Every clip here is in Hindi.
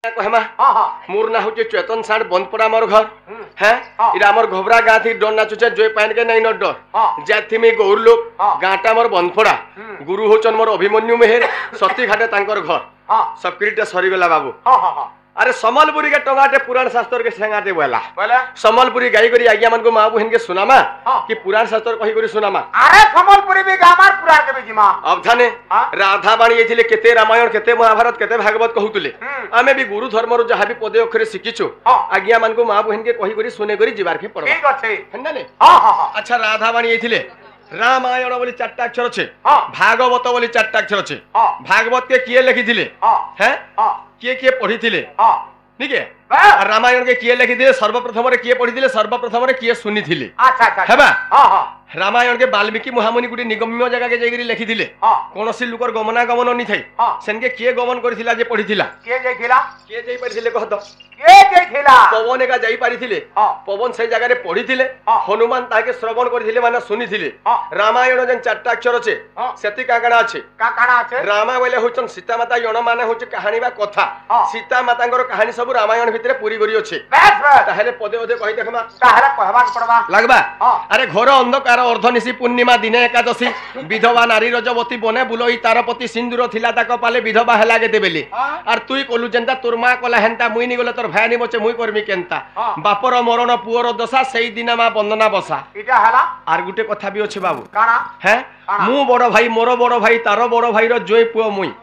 कहमा मोर ना होचे चेतन साड बंद पड़ा मोर घर हैं इरा मोर घोबरा गाँ थी डर ना चुचे जोय पान के नहीं न डर जाथि में गौर लोग गाँटा मोर बंद पड़ा गुरु होचन मोर अभिमन्यु मेहर सती घाटे तांकर घर सबकिरीटा सरीगला बाबू अरे समलपुरी के टंगाटे पुराण शास्त्र के सेंगाटे बोला समलपुरी गाई करी आज्ञा मन को मां बहन के सुनामा कि पुराण शास्त्र कही करी सुनामा अरे समलपुरी भी गामार पुराण के बीजीमा अब थाने राधा बाणी एथिले केते रामायण केते महाभारत केते भागवत कहूतले आमे भी गुरु धर्म रो जहां भी पदे अक्षरे शिखिछु आज्ञा मन को मां बहन के कही करी सुने करी जीवार के पड़बा ठीक अछि हन्ना ने अच्छा राधा बाणी एथिले रामायण बोली चारटा अक्षर छे भागवत बोली चारटा अक्षर छे भागवत के किए लिखिथिले हैं किए पढ़ी ठीक है रामायण के किए लिखी सर्वप्रथम किए पढ़ी सर्वप्रथम किए सुनी रामायण के वाल्मीकि महामुनि गुटी निगम्य जगह के जाइकरी लिखिथिले कोनोसी लुकर गमनागमन नि थाई सेनके किए गमन करिथिला जे पढ़िथिला किए जाई परिथिले कह दो पवन एका जाई परिथिले पवन से जगह रे पढ़िथिले हनुमान ताके श्रवण करिथिले माने सुनिथिले रामायण जन चारटा अक्षर छे सेति काकाणा छे रामा बोले होचन सीता माता यण माने होचे कहानी बा कथा सीता मातांगर कहानी सब रामायण भितरे पूरी करी अछि ताहेले पदे पदे कहि देखमा ताहेले कहबा पड़बा लागबा अरे घोर अंधकार अर्धनिशी पूर्णिमा दिने एकादशी विधवा नारी रजवती बने बुलोई तार पति सिंदूर थिला ताक पाले विधवा हेला गेते बेली आर तुई कोलु जेंता तोर मा कोला हेंता मुई नि गले तोर भायानी बचे मुई करमी केंता बापर मरण पुअर दशा सेई दिना मा वंदना बसा इटा हला आर गुटे कथा भी अछि बाबू काना हैं मु बड़ भाई मोर बड़ भाई तार बड़ भाई रो जोई पुओ मुई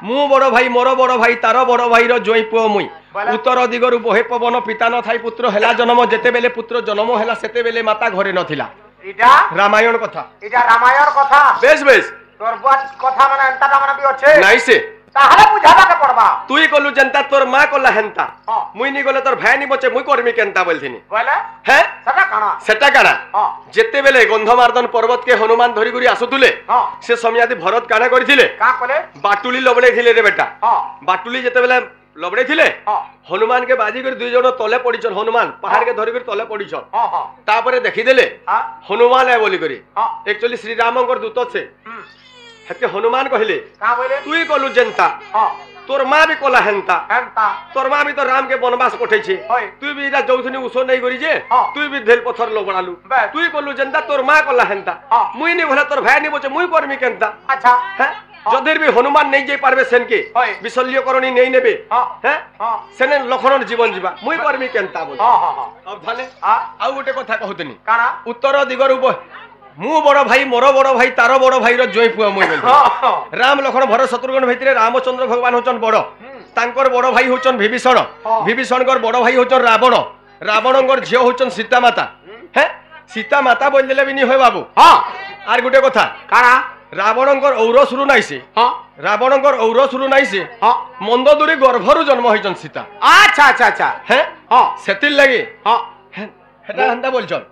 मु बड़ भाई मोर बड़ भाई तार बड़ भाई रो जोई पुओ मुई उत्तर दिगरु बहे पवन पिता न थाई पुत्र हेला जन्म जेते बेले पुत्र जन्म हेला सेते बेले माता घरे नथिला इटा रामायण कथा बेस बेस तोर बात कथा माने एंता माने भी अच्छे नाइ से ताहले बुझाबा के पड़बा तुई कोलु जनता तोर मां कोला हेंता मुई नि गले तोर भाई नि बचे मुई करमी केंता बोलथिनी बोले हैं सेटा काना जेते बेले गंधमार्दन पर्वत के हनुमान धरी गुरी आसुतुले से समयादि भरत काना करिथिले का कोले बाटुली लबड़े थिले रे बेटा बाटुली जेते बेले लबड़े थिले हनुमान के बाजी कर दुई जण तले पड़ीछन हनुमान पहाड़ के धरी कर तले पड़ीछन तापरे देखि देले हनुमान है बोली करी एक्चुअली श्री रामंकर दूत छे हके हनुमान कहले का बोले तुई कोलु जनता तोर मां भी कोला हेंता तोर मां भी तो राम के वनवास पठै छे तुई भी इरा जौथनी उसो नै करी जे तुई भी धेल पत्थर लोबड़ालु तुई कोलु जनता तोर मां कोला हेंता मुई नि भला तोर भाई नि बचे मुई करमी केंता अच्छा हैं जदिर भी हनुमान नहीं जाई पारबे सेन के विशल्य करणी नहीं नेबे हैं सेने लखनन जीवन जीवा मुई करमी केंता बोल अब थाने आ गोटे कथा कहतनी काना उत्तर दिगरु मु बड़ भाई मोर बड़ भाई तार बड़ भाई रो जोई पुआ मुई बोल राम लखन भरत शत्रुघ्न भितरे रामचंद्र भगवान होचन बड़ तांकर बड़ भाई होचन विभीषण विभीषणकर बड़ भाई होचन रावण रावणकर झियो होचन सीता माता हैं सीता माता बोल देले भी नि होय बाबू आर गुटे कथा काना रावणकर औरसुरु नाइसे रावणकर औरसुरु नाइसे मंदोदरी गर्भरु जन्म होइचन सीता अच्छा अच्छा अच्छा हैं सेतिल लागि हेटा हंता बोलछन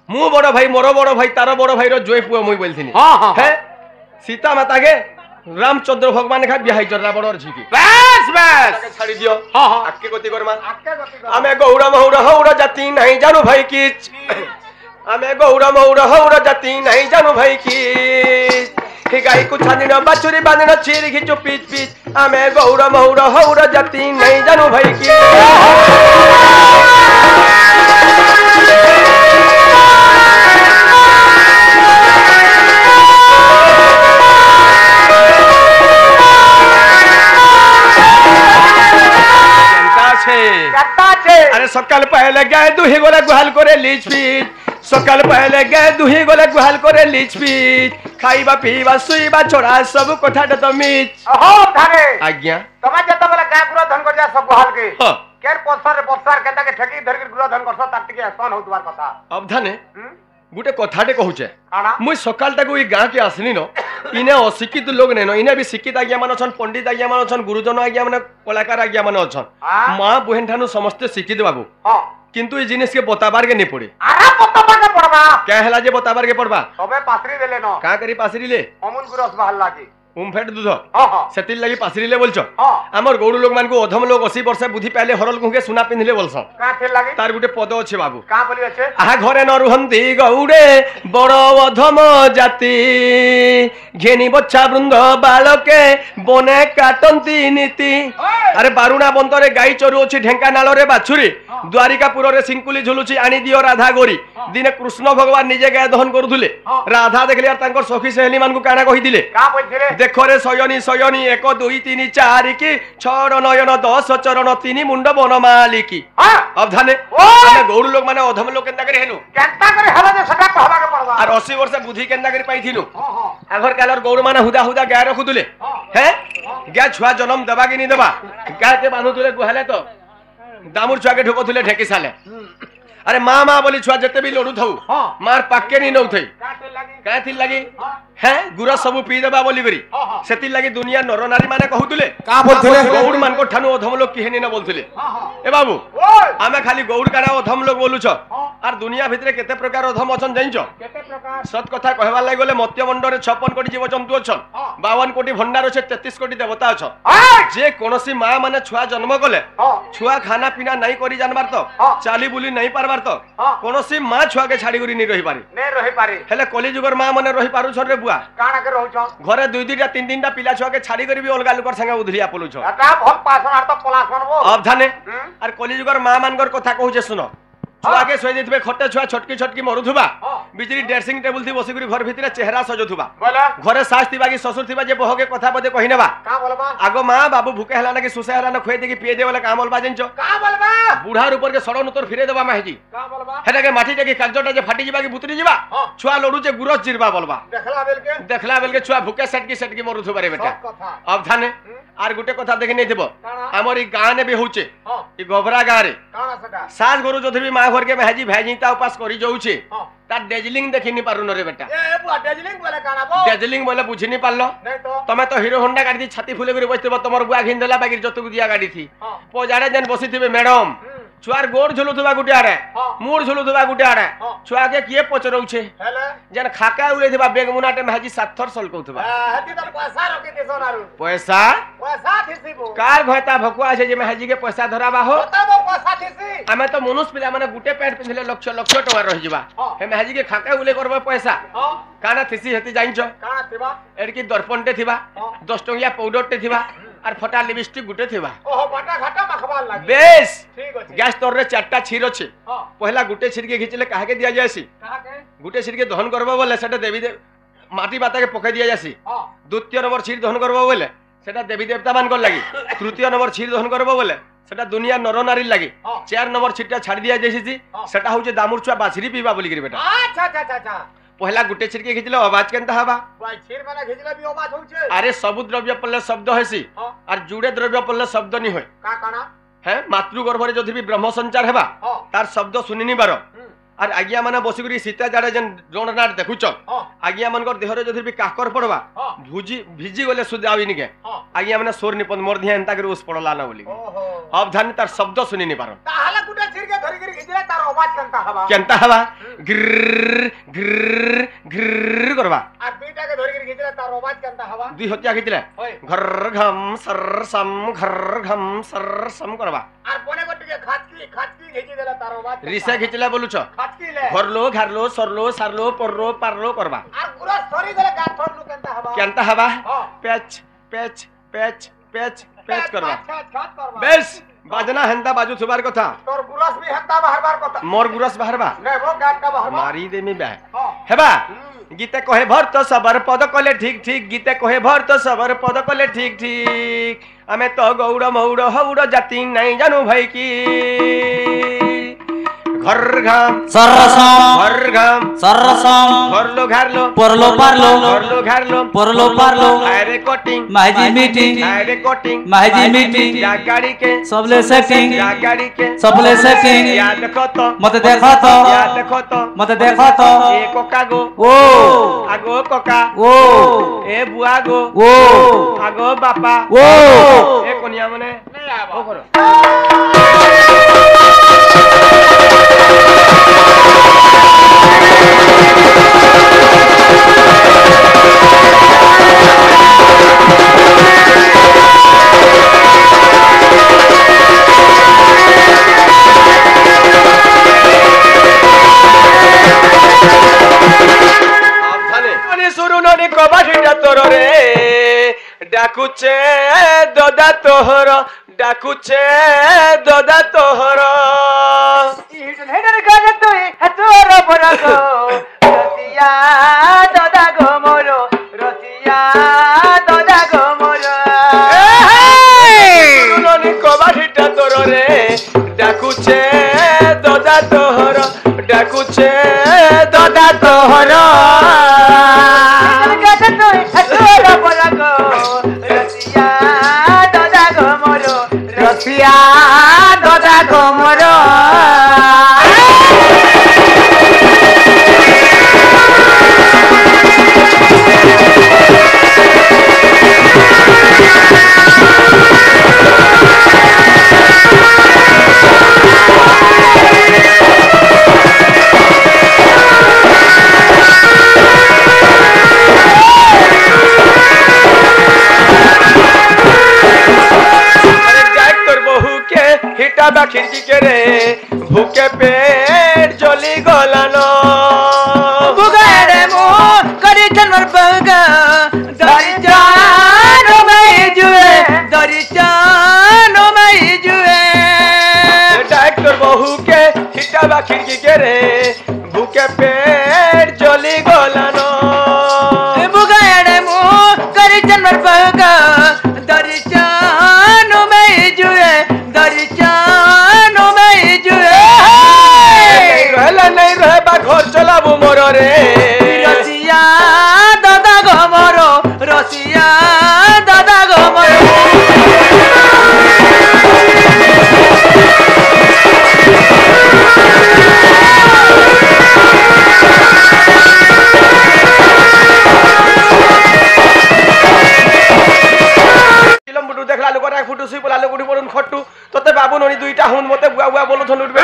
मु बड़ भाई मोर बड़ भाई तार बड़ भाई रो जोई पुआ मुई बोलथिनी हैं सीता माता के रामचंद्र भगवान खा बियाह जरा बड़र झिकी बस बस छाड़ी दियो आके गति करमा आमे गौड़ा महुड़ा हौड़ा जाति नहीं जानू भाई की आमे गौड़ा महुड़ा हौड़ा जाति नहीं जानू भाई की गाई को छानिनो बाछुरी बांधिनो चीर घिचो पीच पीच आमे गौड़ा महुड़ा हौड़ा जाति नहीं जानू भाई की अरे सकाल पहले गए दुही गोले गुहाल करे लीच पीच सकाल पहले गए दुही गोले गुहाल करे लीच पीच खाइबा पीबा सुइबा छोड़ा सब कोठा तो मीच हो धारे आज्ञा तमा जत बोले गाय गुरो धन कर जा सब गुहाल के केर पत्थर केता के ठकी धर के गुरो धन करस ताट के आसान होतबार कथा अब धाने गुटे कथाटे कहूचे मुई सकाल तक ई गाँ के आसनी न इने अशिक्षित लोग ने न इने भी शिक्षित आज्ञा मान छन पंडित आज्ञा मान छन गुरुजन आज्ञा मान कलाकार आज्ञा मान छन मां बहन ठानु समस्त शिक्षित बाबू किंतु ई जिनिस के बताबार के नहीं पड़े अरे बताबार के पड़बा क्या हला जे बताबार के पड़बा तबे पासरी देले न का करी पासरी ले अमूल गुरस बहल लागी उमफेट दूध हां हां सेतिल लगी पासरिले बोलछ हां हमर गौड़ लोग मान को अधम लोग 80 वर्ष बुद्धि पहले हरल गुंगे सुना पिनले बोलछ का थे लागे तार गुटे पद अछि बाबू का बोली আছে आहा घरे न रुहंती गौड़े बड़ अधम जाति घेनी बच्चा वृंद बालके बने काटंती नीति अरे बारुणा बंदरे गाई चरु अछि ढेंकानाल रे बाछुरी द्वारिकापुर रे सिंकुली झुलुची आनी दियो राधा गोरी दिने कृष्ण भगवान निजे गाय दहन करुथुले राधा देखले यार तांकर सखी सहेली मान को काना कहि दिले का बोलथिले देखो रे सयनी सयनी 1 2 3 4 की 6 नयन 10 चरण 3 मुंड बनमाली की हां अब धाने माने गौड़ लोग माने अधम लोग केनता करे हेनु केनता करे हला जे सटा कहबा के पड़बा और 80 वर्ष बुद्धि केनता करे पाइथिनु हां हां आगर कालर गौड़ माने हुदा हुदा गाय रखुतुले हैं गाय छुआ जन्म देबा कि नहीं देबा गाय के बांधुतुले गुहाले तो दामुर छुआ के ढोकतुले ढेकी साले अरे माँ माँ बोली छुआ जते भी लड़ू थाऊ मार पाके नहीं नौ थई का थी लगी हैं गुरा सब पी देबा बोली करी सेति लगी दुनिया नर नारी माने कहउतुले का बोलथिले गौड़ मान को ठानु अधम लोग किहेनी न बोलथुले ए बाबू आमे खाली गौड़ काना अधम लोग बोलुछ आर दुनिया भितरे केते प्रकार अधम अछन जानिछ केते प्रकार सत कथा कहबा लागि गले मत्य मंडरे 56 कोटी जीव जंतु अछन 52 कोटी भंडार अछि 33 कोटी देवता अछ जे कोनोसी मां माने छुआ जन्म कले छुआ खाना पीना नहीं करी जानबार तो चाली बुली नहीं पारबार तो कोनोसी मां छुआ के छाड़ी करी नहीं रही पारे ने रही पारे हेले कली जुगर मां माने रही पारु छरे बुआ काना के रहउछ घरे 2 2 टा 3 3 टा पिला छुआ के छाड़ी करी भी अलगा लुकर संगे उधलिया पलुछ एटा भल पासन आर तो पलासन वो अब धाने आर कली जुगर मां मानकर कथा कहू जे सुनो छुआ के सोई देथिबे खटे छुआ छोटकी छोटकी मरुथुबा बिजली ड्रेसिंग टेबल थी बसी करी घर भितरे चेहरा सजोथुबा बोला घरे सास थिबा की ससुर थिबा जे बह के कथा बदे कहिनेबा का बोलबा आगो मां बाबू भूखे हला ना कि सुसे हला ना खोई दे कि पिए दे वाला काम बोलबा जंचो का बोलबा बुढ़ार ऊपर के सड़न उतर फिरे देबा माहिजी का बोलबा हेटा के माटी जे कि कागजटा जे फाटी जिबा कि बुतरी जिबा छुआ लडू जे गुरस जिरबा बोलबा देखला बेल के छुआ भूखे सेटकी मरुथुबा रे बेटा अब थाने आर गुटे कथा देखि नै देबो हमर ई गां ने भी होचे ई गोबरा गां रे काना सटा सास गुरु जोधि भी मां घर के भाजी भाजीता उपास करी जाउछे ता डेजलिंग देखि नि पारु न रे बेटा ए बुआ डेजलिंग बोले काना बो डेजलिंग बोले बुझि नि पारलो नहीं तो तमे तो हीरो होंडा गाड़ी छाती फुले करी बसते तमर बुआ घिन देला बाकी जतु दिया गाड़ी थी पोजाड़े जन बसी थिबे मैडम छुआर गोड़ झुलुथबा गुटे आरे मूड झुलुथबा गुटे आरे छुआ के किए पचरौछे हेले जन खाका उलेथबा बेग मुनाटे भाजी साथर सल कहथबा हती तो पैसा रखि देसो नारु पैसा पैसा थिसिबो कार घयता भकुआ छे जे भाजी के पैसा धराबा हो बताबो पैसा थिसी आमे तो मनुष्य पिला माने गुटे पैंट पिनले लक्ष लक्ष टका रहि जिबा हे भाजी के खाका उले करबा पैसा काना थिसी हेती जानिछो काना थिबा एडकी दर्पणटे थिबा 10 टंगिया पाउडरटे थिबा आर फटा लिपस्टिक गुटे थिबा ओहो बाटा घाटा मखबाल लागी बेस ठीक अछि गैस तोर रे चारटा छीर अछि पहला गुटे छीर के घिचले काहे के दिया जायसी कहा के गुटे छीर के दहन करबो बोले सेटा देवी दे माटी माता के पकई दिया जायसी द्वितीय नंबर छीर दहन करबो बोले सेटा देवी देवता मान को लागी तृतीय नंबर छीर दहन करबो बोले सेटा दुनिया नर नारी लागी 4 नंबर छीरटा छाड़ दिया जायसी सेटा होचे दामुर छुआ बाछरी पीबा बोली करी बेटा अच्छा अच्छा अच्छा अच्छा पहला गुटे छीर के घिचले आवाज केनता हबा भाई छीर माने घिचले भी आवाज होचे अरे सब द्रव्य पल्ले शब्द हेसी और जुड़े द्रव्य पल्ले शब्द नि होय का काना है मातृ गर्भ रे जदि भी ब्रह्म संचार हेबा तार शब्द सुनिनी बारो और आज्ञा माने बसिकरी सीता जाड़े जन जोननाट देखुच आज्ञा मनकर देह रे जदि भी काकर पड़बा भुजी भिजी गले सुध आविनी के आज्ञा माने सोर निपन मोर ध्यान एंता करे उस पड़ला ना बोली अब धान तार शब्द सुनिनी पारो ताहला गुटे छीर के धरि धरि घिचले तार आवाज केनता हवा गिर गिर गिर करबा आ बीटा के धरि घिचले तार आवाज केनता हवा दुई हत्या खिचले घर घम सर सम करबा आर कोने गोटी के खाचकी घिची देला तार आवाज रिसे खिचले बोलुछ खाचकी ले घरलो घरलो सरलो सारलो परलो पारलो करबा आर पूरा सरी देला गाथर लु केनता हवा पेच पेच पेच पेच पेच करबा अच्छा बेस बाजना हेंता बाजू सुबार कथा तोर गुरस भी हेंता बाहरबार कथा मोर गुरस बाहरबा नै वो गाट का बाहरबा मारी दे मी बे हेबा गीते कहे भरत सबर पद कले ठीक ठीक गीते कहे भरत सबर पद कले ठीक ठीक आमे तो गौड़ मौड़ हौड़ जाति नहीं जानू भाई की घर घाम सरसम घर घाम सरसम घरलो घरलो परलो पारलो घरलो घरलो परलो पारलो आरे कोटिंग माहिजी मीटिंग आरे कोटिंग माहिजी मीटिंग या गाड़ी के सबले सेटिंग या गाड़ी के सबले सेटिंग या देखो तो मते देखो तो या देखो तो मते देखो तो ए कोका गो ओ आगो कोका ओ ए बुआ गो ओ आगो बापा ओ ए कोनिया मने नहीं आबा ओ करो ডাকুছে দদা তোহর ডাকুছে দদা তোহর হেডের গানে তুই তোর বরাগ রসিয়া দাদা গো মোর রসিয়া দাদা গো মোর ননি কবাড়িটা তোর রে ডাকুছে দদা তোহর ডাকুছে দদা তোহর গানে তুই তোর বরাগ রসিয়া দাদা গো মোর রসিয়া দাদা গো মোর हिटा खिड़की के रे भूखे पेट जली गलानो बुगारे मो करी जनवर बगा दरी जानो मैं जुए डॉक्टर बहू के हिटा खिड़की के रे भूखे पेट जली गलानो बुगारे मो करी जनवर बगा दरी जानो मैं जुए नहीं रहे बा घर चलाबू मोर रे रसिया दादा गो मोर रसिया दादा गो मोर देखला लोक एक फुटू सुई पला लोक बड़न खट्टू तते बाबू ननी दुईटा हुन मते बुआ बुआ बोलो थन उठबे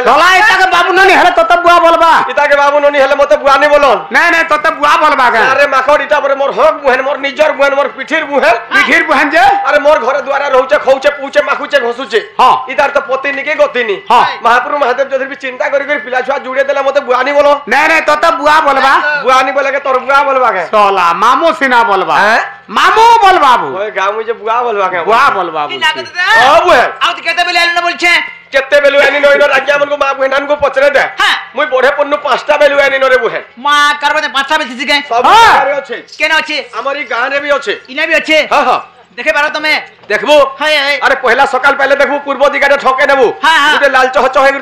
लला इताके बाबू ननी हेले तते बुआ बोलबा इताके बाबू ननी हेले मते बुआ नहीं बोलो नहीं नहीं तते बुआ बोलबा के अरे माखर इटा पर मोर हक बुहेन मोर निजर बुहेन मोर पिठिर बुहेन जे अरे मोर घर द्वारा रहउचे खौचे पूचे माखुचे घसुचे हां इधर तो पति निके गतिनी हां महाप्रभु महादेव चौधरी भी चिंता करी करी पिला छुआ जुड़े देला मते बुआ नहीं बोलो नहीं नहीं तते बुआ बोलबा बुआ नहीं बोले के तोर बुआ बोलबा के सोला मामू सिना बोलबा हैं मामू बोल बाबू ओए गांव में जे बुआ बोलबा के बुआ बोल बाबू की लागत दे हां बुआ आउ त केते बेले आलो न बोलछे केते बेलु आनी नइनो राज्या मन को मा बुहेन को पचरे दे हां मुई बढे पन्नु पांचटा बेलु आनी नरे बुहेन मा करबते पांचटा बेल थिसी के सब रे अछि केने अछि हमारी गां रे भी अछि इने भी अछि हां हां देखे बारो तमे देखबो हाय हाय अरे पहला सकाल पहले देखबो पूर्व दिगाटे ठोके नेबो हां हां गुटे लाल चह चह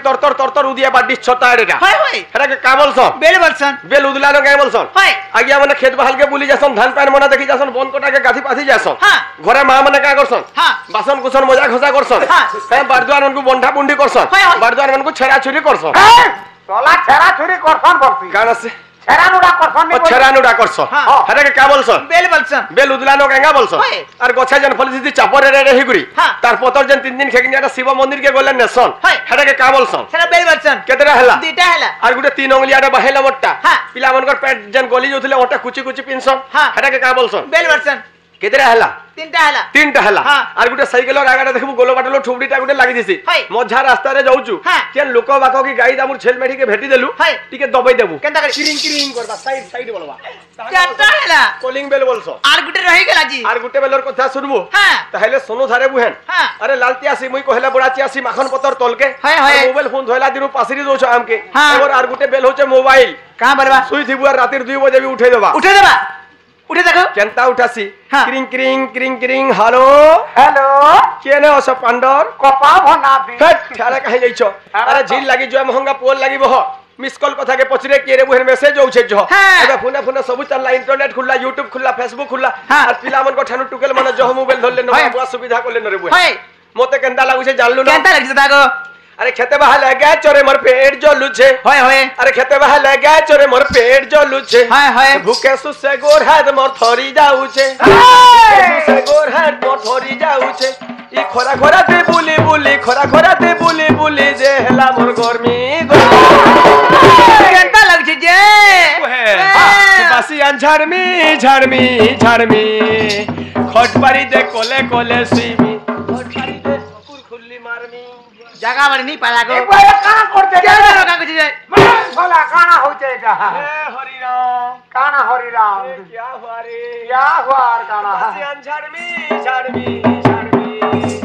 तर उदिया बाडी छटा एटा हाय हाय हेरा के कामल सन बेल बरसन बेल उदला न कामल सन हाय आगिया माने खेत बहाल के बुली जासन धान पान मना देखि जासन बन कोटा के गाथी पाथी जासन हां घरे मां माने का करसन हां बासन कुसन मजा खसा करसन हां हे बारद्वार उनको बंधा बुंडी करसन हाय, हाय। बारद्वार उनको छेरा छुरी करसन सोला छेरा छुरी करसन बरती गाना से छेरा नुडा करसन ओ छेरा नुडा करसन हां। हेरा के का बोलसन बेल बरसन बेल उदला न गंगा बोलसन हाय। और गछा जन फली सिद्धि चापर रे रही गुरी हां। तार पतर जन 3 दिन खेकिनिया शिव मंदिर के गोले नेसन हाय। हेरा के का बोलसन सेरा बेल बरसन केतरा हला दीटा हला और गुटे 3 उंगलियाटा बहेला मोटा हां। पिला मनकर पेट जन गली जोथिले ओटा कुची कुची पिनसन हां। हेरा के का बोलसन बेल बरसन केतरा हला तीनटा हला 3टा हला हां। और गुटे साइकेल आगाटा देखबो गोलो बाटलो ठुबडीटा गुटे लागि दिसी हाय। मझा रास्ता रे जाउचु हां। केन लोक बाको की गाई दामुर छेल मेठी के भेटी देलु हाय। टिके दबाई देबु केनता करी किरिंग किरिंग करबा साइड साइड बोलबा चारटा हला कॉलिंग बेल बोलसो आर गुटे रही गेला जी और गुटे बेलर कथा सुनबो हां ताहेले सोनो धारे बुहेन हां अरे लालती आसी मुई कहला बुढ़ाची आसी माखन पतर तोलके हाय, हाय। मोबाइल फोन धोइला दिनु पासरी दोछ आमके हां। और गुटे बेल होचे मोबाइल कहां बरबा सुई थी बुआ रातिर 2 बजे भी उठे देबा उठे देबा उठे देखो केनता उठासी हाँ। क्रिंग क्रिंग क्रिंग क्रिंग हेलो हेलो केने अस पांडर कपा भना भी हट छाड़ा कहीं जाइछो अरे झील लागी जो महंगा पोल लागी बह मिस कॉल कथा के पचरे के रे बुहेन मैसेज होउछे जो हाँ। एबे फोने फोने सब चलला इंटरनेट खुल्ला यूट्यूब खुल्ला फेसबुक खुल्ला हाँ। और पिला मन को ठानु टुकेल माने जो मोबाइल धरले न हाय। बुआ सुविधा कोले न रे बुहेन हाय मोते केनता लागुछे जानलु न केनता लगी ताको अरे खेते बहा लगा चोरे मोर पेट जलुछे होय होय अरे खेते बहा लगा चोरे मोर पेट जलुछे हाय हाय भूखे सुसे गोर हाथ मोर थरी जाउछे सुसे गोर हाथ मोर थरी जाउछे ई खोरा खोरा दे बुली बुली खोरा खोरा दे बुली बुली जे हला मोर गर्मी केनता लगी जे बासी झाड़मी झाड़मी झाड़मी खट पारी दे कोले कोले सीमी खट पारी दे सकुर खुल्ली मारमी जगह बड़ी नहीं पाला को ए भाई कहां करते क्या करो का कुछ जाए सोला काना होचे एटा ए हरि राम काना हरि राम क्या हुआ रे क्या हुआ काना झाड़मी झाड़मी झाड़मी